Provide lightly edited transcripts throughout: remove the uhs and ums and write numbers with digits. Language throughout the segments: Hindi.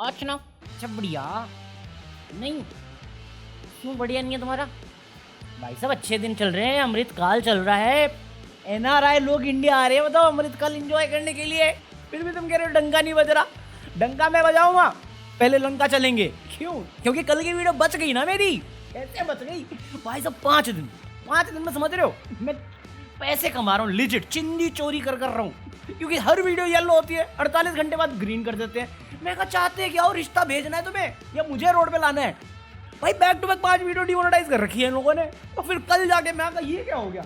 अच्छा ना, अच्छा बढ़िया। नहीं, क्यों बढ़िया नहीं है तुम्हारा? भाई साहब अच्छे दिन चल रहे हैं, अमृत काल चल रहा है, एनआरआई लोग इंडिया आ रहे हैं, बताओ अमृत काल एंजॉय करने के लिए। फिर भी तुम कह रहे हो डंका नहीं बज रहा। डंका मैं बजाऊंगा, पहले लंका चलेंगे। क्यों? क्योंकि कल की वीडियो बच गई ना मेरी। कैसे बच गई भाई साहब? 5 दिन में, समझ रहे हो, मैं पैसे कमा रहा हूँ, लिजिट चिंदी चोरी कर रहा हूँ। क्योंकि हर वीडियो येलो होती है, 48 घंटे बाद ग्रीन कर देते हैं। मैं कहा चाहते हैं क्या, और रिश्ता भेजना है तुम्हें या मुझे रोड पे लाना है? भाई back to back 5 video demonetize कर रखी है इन लोगों ने, और फिर कल जाके मैं कहा ये क्या हो गया?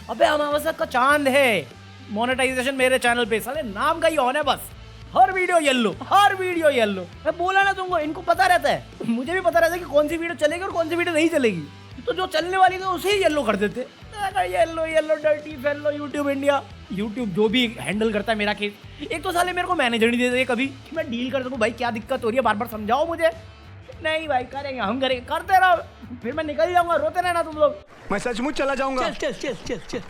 अबे अमावस्या का चांद है, मोनेटाइजेशन मेरे चैनल पे, साले नाम का ही ऑन है बस। हर वीडियो येलो, हर वीडियो येलो। मैं बोला ना तुमको, इनको पता रहता है, मुझे भी पता रहता है कि कौन सी वीडियो चलेगी और कौन सी वीडियो नहीं चलेगी। तो जो चलने वाली थी उसे ही येलो कर देते। Yellow yellow dirty fellow YouTube India. YouTube जो भी हैंडल करता है मेरा केस, एक तो साले मेरे को मैनेजर नहीं देते कभी कि मैं डील कर सकूं। भाई क्या दिक्कत हो रही है, बार बार समझाओ मुझे। नहीं भाई करेंगे, हम करेंगे, करते रहो, फिर मैं निकल जाऊंगा, रोते रहना तुम लोग। मैं सचमुच चला जाऊंगा। चल चल चल चल चल।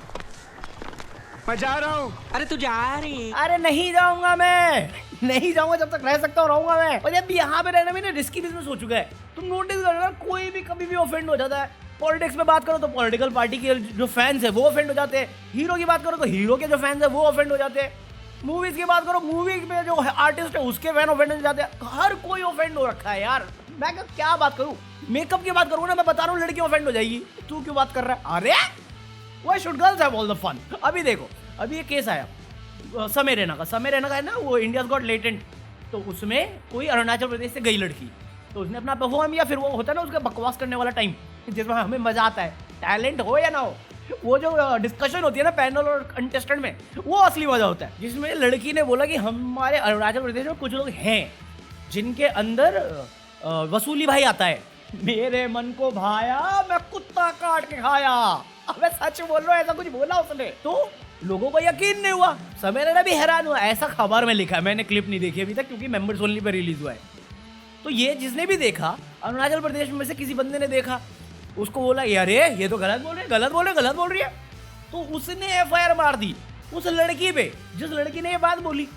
मैं जा रहा हूँ। अरे तू जा रही? अरे नहीं जाऊंगा, मैं नहीं जाऊंगा, जब तक रह सकता हूँ रहूंगा मैं। और जब यहाँ पे रहना भी ना रिस्की बिजनेस हो चुका है। तुम नोटिस कर रहे हो, कोई भी कभी भी ऑफेंड हो जाता है। पॉलिटिक्स में बात करो तो पॉलिटिकल पार्टी के जो फैंस है वो ऑफेंड हो जाते हैं। हीरो की बात करो तो हीरो के जो फैंस है वो ऑफेंड हो जाते हैं। मूवीज की बात करो, मूवी में जो आर्टिस्ट है उसके फैन ऑफेंड हो जाते हैं। हर कोई ऑफेंड हो रखा है यार। मैं क्या बात करूं, मेकअप की बात करूं ना, मैं बता रहा हूँ लड़की ऑफेंड हो जाएगी। तू क्यों बात कर रहा है? अरे why should girls have all the fun? अभी देखो, अभी ये केस आया समय रैना का। समय रैना का है ना, वो इंडियाज गॉट लेटेंट, तो उसमें कोई अरुणाचल प्रदेश से गई लड़की, तो उसने अपना परफॉर्म किया। फिर वो होता है ना उसका बकवास करने वाला टाइम, जिसमें हमें मजा आता है, टैलेंट हो या ना हो। वो जो डिस्कशन होती है ना पैनल और कंटेस्टेंट में, वो असली मजा होता है। जिसमें लड़की ने बोला कि हमारे अरुणाचल प्रदेश में कुछ लोग हैं जिनके अंदर वसूली भाई आता है। मेरे मन को भाया, मैं कुत्ता काट के खाया। अबे सच बोल रहा हूँ, ऐसा कुछ बोला उसने, तो लोगों को यकीन नहीं हुआ। समय रैना भी हैरान हुआ। ऐसा खबर में लिखा है, मैंने क्लिप नहीं देखी अभी तक क्योंकि मेंबर्स ओनली पे रिलीज हुआ है। तो ये जिसने भी देखा, अरुणाचल प्रदेश में से किसी बंदे ने देखा, उसको बोला यार ये तो गलत बोल रही है। तो उसने एफआईआर मार दी उस लड़की पे, जिस लड़की ने ये बात बोली।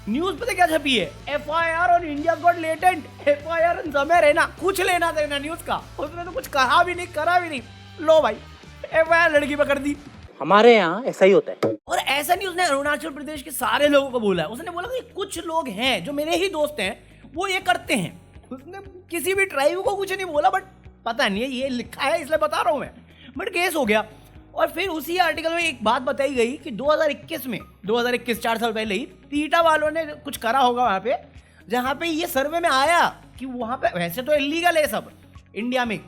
न्यूज पे क्या छपी है? FIR on India got latent, FIR on समय रैना। कुछ लेना देना न्यूज का, उसने तो कुछ कहा भी नहीं, करा भी नहीं। लो भाई, एफआईआर लड़की पे कर दी। हमारे यहाँ ऐसा ही होता है। और ऐसा नहीं उसने अरुणाचल प्रदेश के सारे लोगों को बोला है, उसने बोला कि कुछ लोग हैं जो मेरे ही दोस्त हैं, वो ये करते हैं। उसने किसी भी ट्राइब को कुछ नहीं बोला, बट पता नहीं है, ये लिखा है इसलिए बता रहा हूँ मैं। बट केस हो गया। और फिर उसी आर्टिकल में एक बात बताई गई कि 2021 4 साल पहले ही पीटा वालों ने कुछ करा होगा वहाँ पे, जहाँ पे ये सर्वे में आया कि वहाँ पे वैसे तो इलीगल है सब इंडिया में,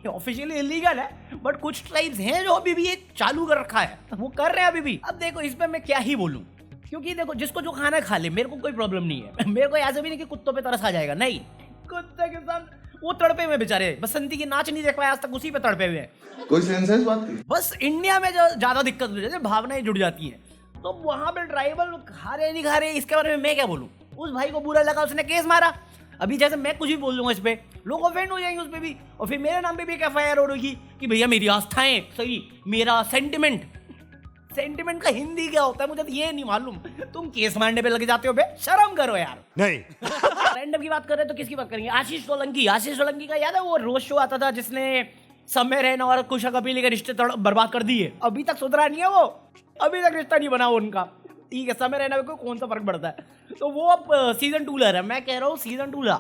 ऑफिशियली इलीगल है, बट कुछ ट्राइब्स हैं जो अभी भी ये चालू कर रखा है, वो कर रहे हैं अभी भी। अब देखो इस पर मैं क्या ही बोलूँ, क्योंकि देखो जिसको जो खाना खा ले, मेरे को कोई प्रॉब्लम नहीं है। मेरे को ऐसा भी नहीं कि कुत्तों पे तरस आ जाएगा, नहीं। कुत्ते के साथ वो तड़पे हुए बेचारे, बसंती की नाच नहीं देख पाए आज तक, उसी पे तड़पे हुए हैं। कोई सेंस है इस बात की? बस इंडिया में जो ज्यादा दिक्कत हो जाती है, भावनाएं जुड़ जाती हैं, तो वहां पे ट्राइबल खा रहे नहीं खा रहे, इसके बारे में मैं क्या बोलूं। उस भाई को बुरा लगा, उसने केस मारा। अभी जैसे मैं कुछ भी बोल दूंगा इस पे, लोग ऑफेंड हो जाएंगे उस पे भी, और फिर मेरे नाम पे भी एक एफआईआर हो रही कि भैया मेरी आस्थाएं सही, मेरा सेंटिमेंट का हिंदी क्या होता है मुझे तो ये नहीं मालूम। तुम केस मारने पे लग जाते हो बे, शर्म करो यार। नहीं। रैंडम की बात कर रहे तो किसकी बात करेंगे? आशीष सोलंकी का याद है वो रोज शो आता था जिसने समय रैना और कुशा कपिल के रिश्ते बर्बाद कर दिए। अभी तक सुधरा नहीं है वो, अभी तक रिश्ता नहीं बना उनका। ठीक है, समय रैना को कौन सा फर्क पड़ता है। तो वो अब सीजन 2 ला रहा है, मैं कह रहा हूँ सीजन 2 ला,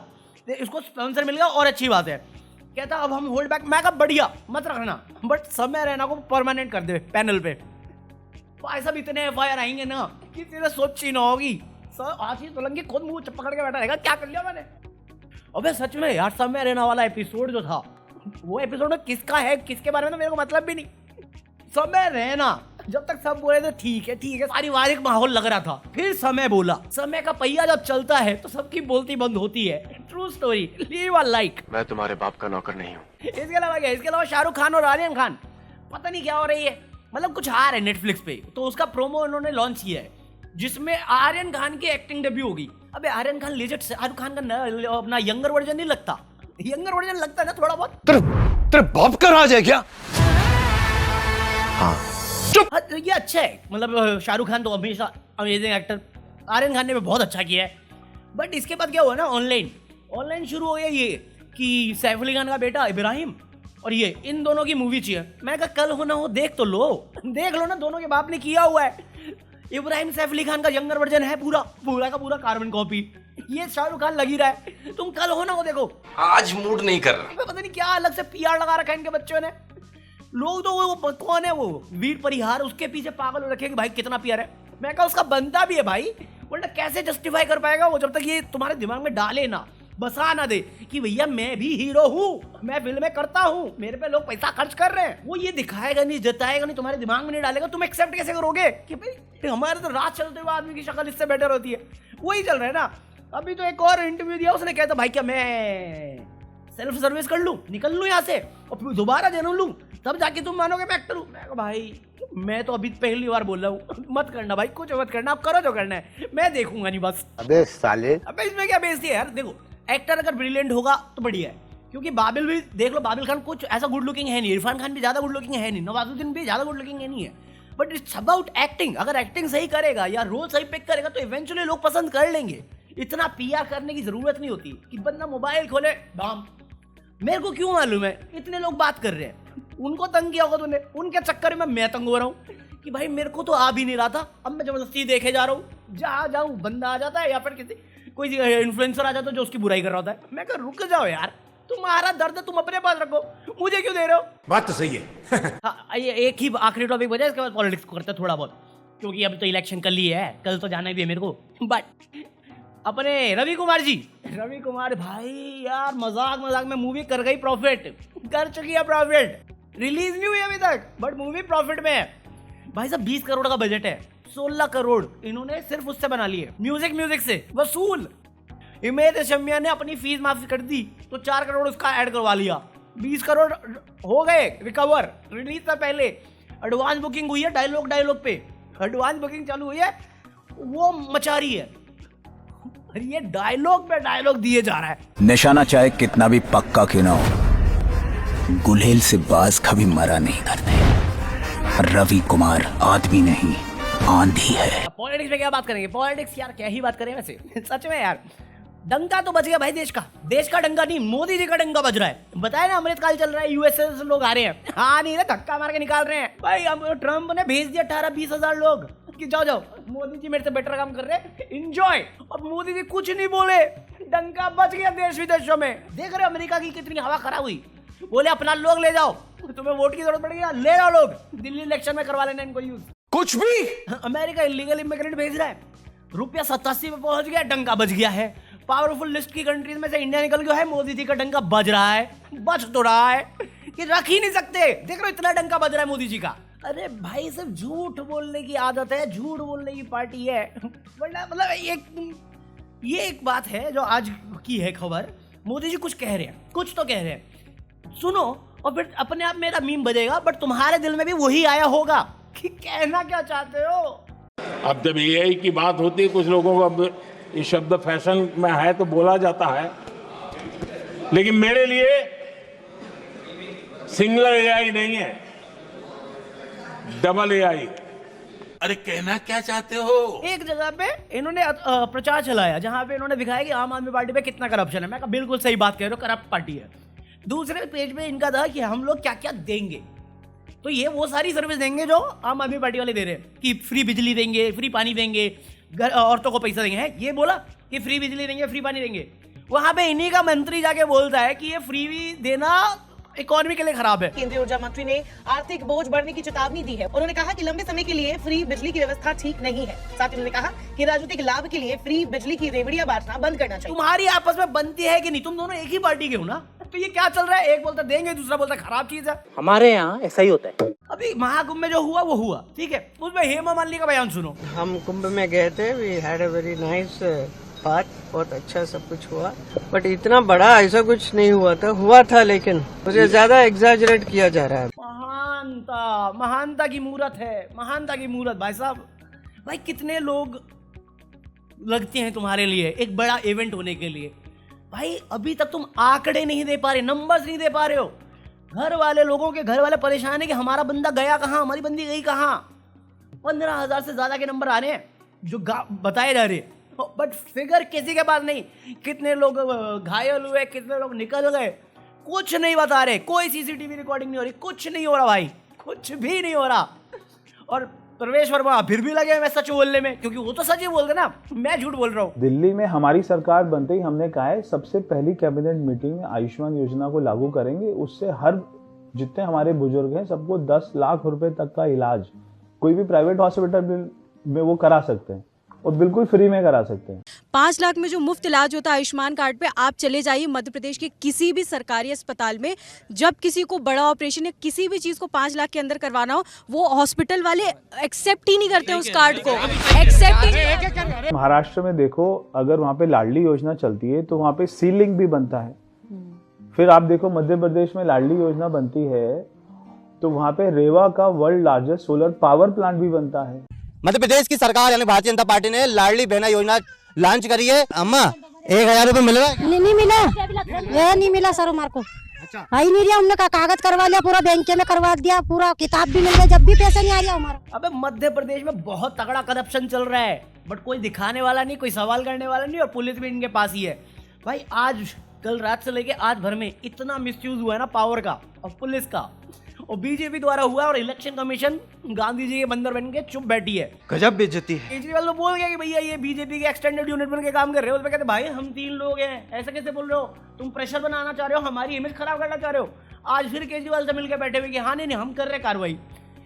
इसको स्पॉन्सर मिल गया और अच्छी बात है। कहता अब हम होल्ड बैक, मैं कहा बढ़िया मत रखना, बट समय रैना को परमानेंट कर दे पैनल पे। भाई साहब इतने एफआईआर आएंगे ना, किसी ने सोची ना होगी। आशीष सोलंकी खुद मुंह पकड़ के बैठा रहेगा, क्या कर लिया मैंने। अबे सच में यार, समय रहना वाला एपिसोड जो था, वो एपिसोड में किसका है किसके बारे में तो मेरे को मतलब भी नहीं। समय रहना, जब तक सब बोले थे ठीक है, पारिवारिक माहौल लग रहा था, फिर समय बोला। समय का पहिया जब चलता है तो सबकी बोलती बंद होती है। True story, leave a like. मैं तुम्हारे बाप का नौकर नहीं हूँ। इसके अलावा क्या? इसके अलावा शाहरुख खान और आर्यन खान पता नहीं क्या हो रही है, मतलब कुछ आ रहा है नेटफ्लिक्स पे, तो उसका प्रोमो उन्होंने लॉन्च किया है, जिसमें आर्यन खान की एक्टिंग डेब्यू होगी। अबे आर्यन खान लेजेंड, शाहरुख खान का अपना यंगर वर्जन नहीं लगता? यंगर वर्जन लगता है ना थोड़ा बहुत। तेरे बाप का राज है क्या? हाँ चुप। ये अच्छा है, मतलब शाहरुख खान तो हमेशा अमेजिंग एक्टर, आर्यन खान ने भी बहुत अच्छा किया है। बट इसके बाद क्या हुआ ना, ऑनलाइन शुरू हो गया ये कि सैफ अली खान का बेटा इब्राहिम और ये इन दोनों की मूवी चाहिए। मैंने कहा कल हो ना हो देख तो लो, देख लो ना, दोनों के बाप ने किया हुआ है। इब्राहिम सैफ अली खान का यंगर वर्जन है, पूरा का पूरा कार्बन कॉपी। ये शाहरुख खान लगी रहा है, तुम कल हो ना हो देखो। आज मूड नहीं कर रहा। पता नहीं क्या अलग से पीआर लगा रखा है इनके बच्चों ने। लोग तो वो कौन है वो वीर परिहार, उसके पीछे पागल हो रखे कि भाई कितना पीआर है। मैं कहा उसका बनता भी है भाई, वरना कैसे जस्टिफाई कर पाएगा वो जब तक ये तुम्हारे दिमाग में डाले ना, बसा ना दे कि भैया मैं भी हीरो हूँ, मैं फिल्में करता हूँ, मेरे पे लोग पैसा खर्च कर रहे हैं। वो ये दिखाएगा नहीं, जताएगा नहीं, तुम्हारे दिमाग में नहीं डालेगा, तुम एक्सेप्ट कैसे करोगे कि भाई हमारे तो रात चलते हुए आदमी की शक्ल इससे बेटर होती है। वही चल रहा है ना। अभी तो एक और इंटरव्यू दिया, उसने कहता भाई क्या मैं सेल्फ सर्विस कर लूँ, निकल लूँ यहाँ से और फिर दोबारा जन्म लूँ, तब जाके तुम मानोगे मैं एक्टर हूँ। मैं कहा भाई मैं तो अभी पहली बार बोल रहा हूँ, मत करना भाई, कुछ मत करना, आप करो जो करना है, मैं देखूंगा नहीं बस। अबे साले, अबे इसमें क्या बेइज्जती है यार। देखो एक्टर अगर ब्रिलियंट होगा तो बढ़िया है, क्योंकि बाबिल भी देख लो, बाबिल खान कुछ ऐसा गुड लुकिंग है नहीं, इरफान खान भी ज्यादा गुड लुकिंग है नहीं, नवाजुद्दीन भी ज्यादा गुड लुकिंग है नहीं है, बट इट्स अबाउट एक्टिंग। अगर एक्टिंग सही करेगा या रोल सही पिक करेगा तो इवेंचुअली लोग पसंद कर लेंगे। इतना पीआर करने की जरूरत नहीं होती कि बंदा मोबाइल खोले बाम। मेरे को क्यों मालूम है इतने लोग बात कर रहे हैं, उनको तंग किया होगा तूने, उनके चक्कर में मैं तंग हो रहा हूँ कि भाई मेरे को तो आ भी नहीं रहा था, अब मैं जबरदस्ती देखे जा रहा हूँ। जहाँ जाऊँ बंदा आ जाता है या फिर कोई इन्फ्लुएंसर आ जाता है जो उसकी बुराई कर रहा होता है। मैं कहा रुक जाओ यार, तुम्हारा दर्द तुम अपने पास रखो, मुझे क्यों दे रहे हो। बात तो सही है। हाँ, ये एक ही आखिरी टॉपिक बचा, इसके बाद पॉलिटिक्स करते थोड़ा बहुत, क्योंकि अभी तो इलेक्शन कल ही है, कल तो जाना भी है मेरे को। बट अपने रवि कुमार भाई यार मजाक में मूवी कर गई प्रॉफिट, कर चुकी है प्रॉफिट, रिलीज नहीं हुई अभी तक बट मूवी प्रॉफिट में है। भाई साहब 20 करोड़ का बजट है, 16 करोड़ इन्होंने सिर्फ उससे बना लिए, म्यूजिक से वसूल। हिमेश रेशमिया ने अपनी फीस माफी कर दी तो 4 करोड़ उसका ऐड करवा लिया, 20 करोड़ हो गए रिकवर। रिलीज से पहले एडवांस बुकिंग हुई है, डायलॉग पे एडवांस बुकिंग चालू हुई है, वो मचा रही है। और ये डायलॉग पे डायलॉग दिए जा रहा है। निशाना चाहे कितना भी पक्का क्यों ना हो, गुलेल से बाज कभी मरा नहीं करते। रवि कुमार आदमी नहीं आंधी है। पॉलिटिक्स में क्या बात करेंगे, पॉलिटिक्स यार क्या ही बात करें वैसे। सच में यार डंका तो बज गया भाई, देश का डंका नहीं, मोदी जी का डंका बज रहा है। बताया ना अमृतकाल चल रहा है, यूएसए से लोग आ रहे हैं, हाँ नहीं रहे, धक्का मार के निकाल रहे हैं भाई। ट्रम्प ने भेज दिया 18-20 हजार लोग कि जाओ मोदी जी मेरे से बेटर काम कर रहे हैं, एंजॉय। और मोदी जी कुछ नहीं बोले, डंका बज गया देश विदेशों में। देख रहे अमेरिका की कितनी हवा खराब हुई, बोले अपना लोग ले जाओ, तुम्हें वोट की जरूरत पड़ेगी ले जाओ लोग, दिल्ली इलेक्शन में करवा लेना इनको यूज। कुछ भी अमेरिका इलीगल इमिग्रेंट भेज रहा है, रुपया 87 पे पहुंच गया, डंका बज गया है। पावरफुल लिस्ट की कंट्रीज में से इंडिया निकल गया है, मोदी जी का डंका बज रहा है, बज तो रहा है कि रख ही नहीं सकते। देख रहे हो इतना डंका बज रहा है मोदी जी का। अरे भाई सिर्फ झूठ बोलने की आदत है, झूठ बोलने की पार्टी है, वरना मतलब ये एक बात है जो आज की है खबर। मोदी जी कुछ कह रहे हैं, कुछ तो कह रहे हैं, सुनो और फिर अपने आप मेरा मीम बजेगा, बट तुम्हारे दिल में भी वही आया होगा कि कहना क्या चाहते हो। अब जब एआई की बात होती है, कुछ लोगों को अब ये शब्द फैशन में है तो बोला जाता है, लेकिन मेरे लिए सिंगल एआई नहीं है, डबल एआई। अरे कहना क्या चाहते हो। एक जगह पे इन्होंने प्रचार चलाया जहां पे इन्होंने दिखाया कि आम आदमी पार्टी पे कितना करप्शन है। मैं कहा बिल्कुल सही बात कह रहे हो, करप्ट पार्टी है। दूसरे पेज पे इनका था कि हम लोग क्या क्या देंगे, तो ये वो सारी सर्विस देंगे जो आम आदमी पार्टी वाले दे रहे हैं कि फ्री बिजली देंगे, फ्री पानी देंगे, औरतों को पैसा देंगे। है ये बोला कि फ्री बिजली देंगे, फ्री पानी देंगे, वहां पे इन्हीं का मंत्री जाके बोलता है कि ये फ्री देना इकोनॉमी के लिए खराब है। केंद्रीय ऊर्जा मंत्री ने आर्थिक बोझ बढ़ने की चेतावनी दी है। उन्होंने कहा कि लंबे समय के लिए फ्री बिजली की व्यवस्था ठीक नहीं है। साथ ही उन्होंने कहा कि राजनीतिक लाभ के लिए फ्री बिजली की रेवड़ियां बांटना बंद करना चाहिए। तुम्हारी आपस में बनती है कि नहीं, तुम दोनों एक ही पार्टी के हो ना, तो ये क्या चल रहा है, एक बोलता देंगे, दूसरा बोलता खराब चीज है। हमारे यहाँ ऐसा ही होता है। अभी महाकुंभ में जो हुआ वो हुआ, ठीक है, उसमें हेमा मालिनी का बयान सुनो। हम कुंभ में गए थे, we had a very nice part, बहुत अच्छा सब कुछ हुआ, बट इतना बड़ा ऐसा कुछ नहीं हुआ था लेकिन उसे ज्यादा एग्जैजरेट किया जा रहा है। महानता की मूरत है, महानता की मूरत। भाई साहब, भाई कितने लोग लगते हैं तुम्हारे लिए एक बड़ा इवेंट होने के लिए। भाई अभी तक तुम आंकड़े नहीं दे पा रहे, नंबर्स नहीं दे पा रहे हो। घर वाले लोगों के घर वाले परेशान है कि हमारा बंदा गया कहाँ, हमारी बंदी गई कहाँ। 15,000 से ज्यादा के नंबर आ रहे हैं जो बताए जा रहे हैं, बट फिगर किसी के पास नहीं। कितने लोग घायल हुए, कितने लोग निकल गए, कुछ नहीं बता रहे। कोई सीसीटीवी रिकॉर्डिंग नहीं हो रही, कुछ नहीं हो रहा भाई, कुछ भी नहीं हो रहा। और प्रवेश वर्मा फिर भी लगे मैं सच बोलने में, क्योंकि वो तो सच ही बोलते ना, मैं झूठ बोल रहा हूँ। दिल्ली में हमारी सरकार बनते ही हमने कहा है सबसे पहली कैबिनेट मीटिंग में आयुष्मान योजना को लागू करेंगे। उससे हर जितने हमारे बुजुर्ग हैं सबको 10 लाख रुपए तक का इलाज कोई भी प्राइवेट हॉस्पिटल में वो करा सकते हैं और बिल्कुल फ्री में करा सकते हैं। 5 लाख में जो मुफ्त इलाज होता है आयुष्मान कार्ड पे, आप चले जाइए मध्य प्रदेश के किसी भी सरकारी अस्पताल में, जब किसी को बड़ा ऑपरेशन या किसी भी चीज को 5 लाख के अंदर करवाना हो, वो हॉस्पिटल वाले एक्सेप्ट ही नहीं करते उस कार्ड को, एक्सेप्ट ही नहीं करते। महाराष्ट्र में देखो, अगर वहाँ पे लाडली योजना चलती है तो वहाँ पे सीलिंग भी बनता है। फिर आप देखो मध्य प्रदेश में लाडली योजना बनती है तो वहाँ पे रेवा का world largest solar power plant भी बनता है। मध्य प्रदेश की सरकार यानी भारतीय जनता पार्टी ने लाडली बहना योजना लॉन्च करी है। अम्मा 1000 रुपए मिल रहा है? नहीं मिला, ये नहीं मिला सर हमारे को। आई नहीं रहा, हमने कागज करवा लिया, पूरा बैंक में करवा दिया, पूरा किताब भी मिल गया, जब भी पैसा नहीं आ रहा हमारा। अबे मध्य प्रदेश में बहुत तगड़ा करप्शन चल रहा है, बट कोई दिखाने वाला नहीं, कोई सवाल करने वाला नहीं, और पुलिस भी इनके पास ही है भाई। आज कल रात से लेके आज भर में इतना मिसयूज हुआ है ना पावर का और पुलिस का, और बीजेपी द्वारा हुआ, और इलेक्शन कमीशन गांधी जी के बंदर बन के चुप बैठी है। गजब बेइज्जती है। केजरीवाल तो बोल गया कि भैया ये बीजेपी के एक्सटेंडेड यूनिट बन के काम कर रहे हो। उसमें कहते भाई हम 3 लोग हैं, ऐसा कैसे बोल रहे हो, तुम प्रेशर बनाना चाह रहे हो, हमारी इमेज खराब करना चाह रहे हो। आज फिर केजरीवाल से मिलकर बैठे हुए कि हाँ नहीं हम कर रहे कार्रवाई।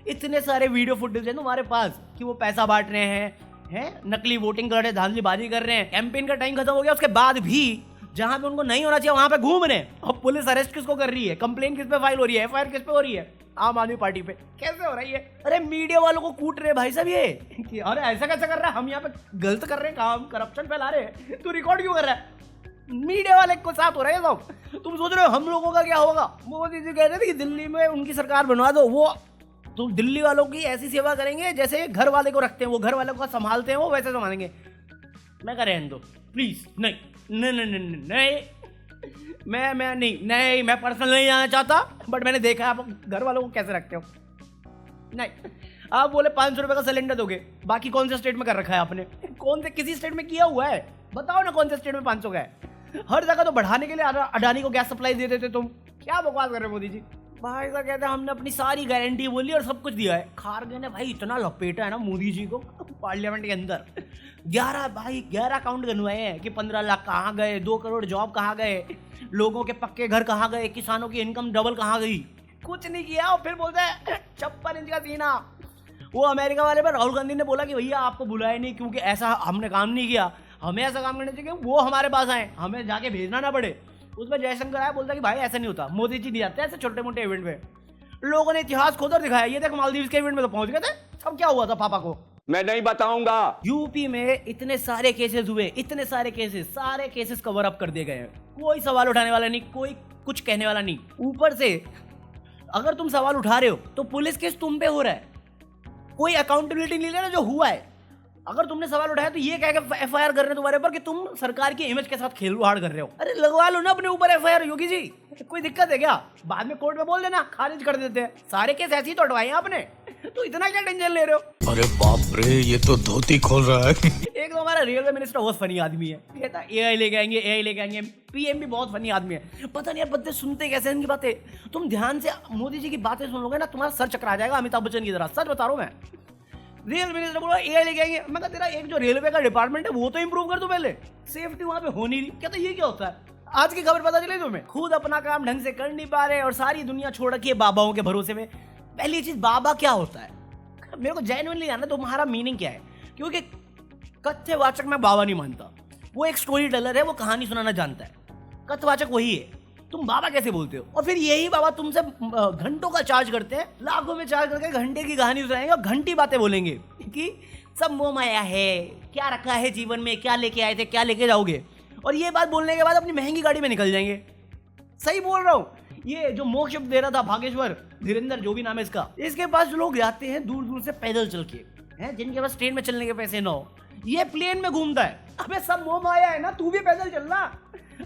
इतने सारे वीडियो फुटेज है तुम्हारे पास कि वो पैसा बांट रहे हैं, नकली वोटिंग कर रहे हैं, धांधलीबाजी कर रहे हैं, कैंपेन का टाइम खत्म हो गया, उसके बाद भी जहां पे उनको नहीं होना चाहिए वहां पे घूम रहे हैं। और पुलिस अरेस्ट किसको कर रही है, कंप्लेन किस पे फाइल हो रही है, एफआईआर किस पे हो रही है, आम आदमी पार्टी पे। कैसे हो रही है? अरे मीडिया वालों को कूट रहे भाई साहब ये कि अरे ऐसा कैसे कर रहा है, हम यहाँ पे गलत कर रहे हैं काम, करप्शन फैला रहे हैं, तू रिकॉर्ड क्यों कर रहा है? मीडिया वाले को साथ हो रहा है सब। तुम सोच रहे हो हम लोगों का क्या होगा? मोदी जी कह रहे थे कि दिल्ली में उनकी सरकार बनवा दो, वो तो दिल्ली वालों की ऐसी सेवा करेंगे जैसे घर वाले को रखते हैं, वो घर वाले को संभालते हैं, वो वैसे संभालेंगे। मैं कह रहने दो प्लीज, नहीं नहीं नहीं नहीं नहीं, मैं नहीं मैं पर्सनल नहीं आना चाहता, बट मैंने देखा आप घर वालों को कैसे रखते हो। नहीं आप बोले 500 रुपए का सिलेंडर दोगे, बाकी कौन से स्टेट में कर रखा है आपने? कौन से किसी स्टेट में किया हुआ है? बताओ ना कौन से स्टेट में 500 का है? हर जगह तो बढ़ाने के लिए अडानी को गैस सप्लाई दे देते तुम। क्या बकवास कर रहे हो मोदी जी? भाई साहब कहते हैं हमने अपनी सारी गारंटी बोली और सब कुछ दिया है। खारगे ने भाई इतना लपेटा है ना मोदी जी को पार्लियामेंट के अंदर। 11 अकाउंट गनवाए हैं कि 15 लाख कहाँ गए, 2 करोड़ जॉब कहाँ गए, लोगों के पक्के घर कहाँ गए, किसानों की इनकम डबल कहाँ गई। कुछ नहीं किया और फिर बोलते हैं 56 इंच का सीना। वो अमेरिका वाले पर राहुल गांधी ने बोला कि भैया आपको बुलाया नहीं क्योंकि ऐसा हमने काम नहीं किया, हमें ऐसा काम करना चाहिए वो हमारे पास आए, हमें जाके भेजना ना पड़े। उसमें जयशंकर आया, बोलता कि भाई ऐसा नहीं होता, मोदी जी नहीं जाते ऐसे छोटे मोटे इवेंट में। लोगों ने इतिहास खोद और दिखाया, ये देख मालदीव के इवेंट में तो पहुंच गए थे, अब क्या हुआ था पापा को मैं नहीं बताऊंगा। यूपी में इतने सारे केसेस हुए, इतने सारे केसेस कवर अप कर दिए गए, कोई सवाल उठाने वाला नहीं, कोई कुछ कहने वाला नहीं। ऊपर से अगर तुम सवाल उठा रहे हो तो पुलिस केस तुम पे हो रहा है, कोई अकाउंटेबिलिटी नहीं ले रहा जो हुआ है। अगर तुमने सवाल उठाया तो ये कह के एफआईआर कर रहे हैं तुम्हारे ऊपर कि तुम सरकार की इमेज के साथ खिलवाड़ कर रहे हो। अरे लगवा लो ना अपने ऊपर एफआईआर योगी जी, कोई दिक्कत है क्या? बाद में कोर्ट में बोल देना, खारिज कर देते हैं। सारे केस ऐसे ही तो हटवाए आपने, तो इतना क्या टेंशन ले रहे हो? अरे बाप रे, ये तो धोती खोल रहा है। एक तो हमारा रेलवे मिनिस्टर बहुत फनी आदमी है, कहता है एआई लेके आएंगे। पीएम भी बहुत फनी आदमी है, पता नहीं यार बच्चे सुनते कैसे इनकी बातें। तुम ध्यान से मोदी जी की बातें सुन लोगे ना, तुम्हारा सर चकरा जाएगा अमिताभ बच्चन की तरह, सच बता रहा हूँ मैं। रेल मिनिस्टर बोला एआई लेके आएंगे, मैं कहा तेरा एक जो रेलवे का डिपार्टमेंट है वो तो इंप्रूव कर दो पहले, सेफ्टी वहां पे हो नहीं रही। कहता ये क्या होता है? आज की खबर पता चले तुम्हें? खुद अपना काम ढंग से कर नहीं पा रहे और सारी दुनिया छोड़ रखी है बाबाओं के भरोसे में। पहली चीज, बाबा क्या होता है मेरे को जेन्युइनली जानना, तुम्हारा मीनिंग क्या है? क्योंकि कथ्यवाचक मैं बाबा नहीं मानता, वो एक स्टोरी टेलर है, वो कहानी सुनाना जानता है। कथ्यवाचक वही है, तुम बाबा कैसे बोलते हो? और फिर यही बाबा तुमसे घंटों का चार्ज करते हैं, लाखों में चार्ज करके घंटे की कहानी सुनाएंगे और घंटी बातें बोलेंगे कि सब मोह माया है, क्या रखा है जीवन में, क्या लेके आए थे, क्या लेके जाओगे। और ये बात बोलने के बाद अपनी महंगी गाड़ी में निकल जाएंगे। सही बोल रहा हूँ। ये जो मोक्ष दे रहा था भागेश्वर धीरेन्द्र, जो भी नाम है इसका, इसके पास जो लोग जाते हैं दूर दूर से पैदल चल के, हैं जिनके पास ट्रेन में चलने के पैसे ना हो, ये प्लेन में घूमता है। अबे सब मोह माया है ना, तू भी पैदल चलना।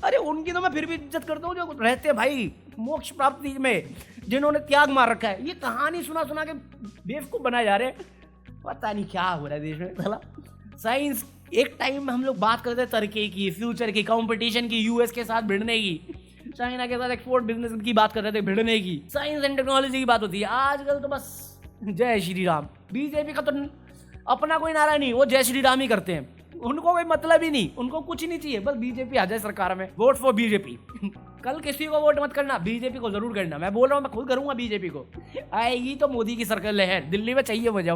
अरे उनकी तो मैं फिर भी इज्जत करता हूँ जो रहते हैं भाई मोक्ष प्राप्ति में, जिन्होंने त्याग मार रखा है। ये कहानी सुना सुना के बेवकूफ बनाए जा रहे हैं। पता नहीं क्या हो रहा है देश में। साला साइंस एक टाइम में हम लोग बात करते थे तरक्की की, फ्यूचर की, कंपटीशन की, यूएस के साथ भिड़ने की, चाइना के साथ एक्सपोर्ट बिजनेस की बात करते थे, भिड़ने की, साइंस एंड टेक्नोलॉजी की बात होती है। आजकल तो बस जय श्री राम। बीजेपी का तो अपना कोई नारा नहीं, वो जय श्री राम ही करते हैं, उनको कोई मतलब ही नहीं, उनको कुछ नहीं चाहिए, बस बीजेपी आ जाए सरकार में, वोट फॉर बीजेपी। कल किसी को वोट मत करना, बीजेपी को जरूर करना। मैं बोल रहा हूँ, मैं खुद करूंगा बीजेपी को। आएगी तो मोदी की सर्कल है, दिल्ली में चाहिए मुझे।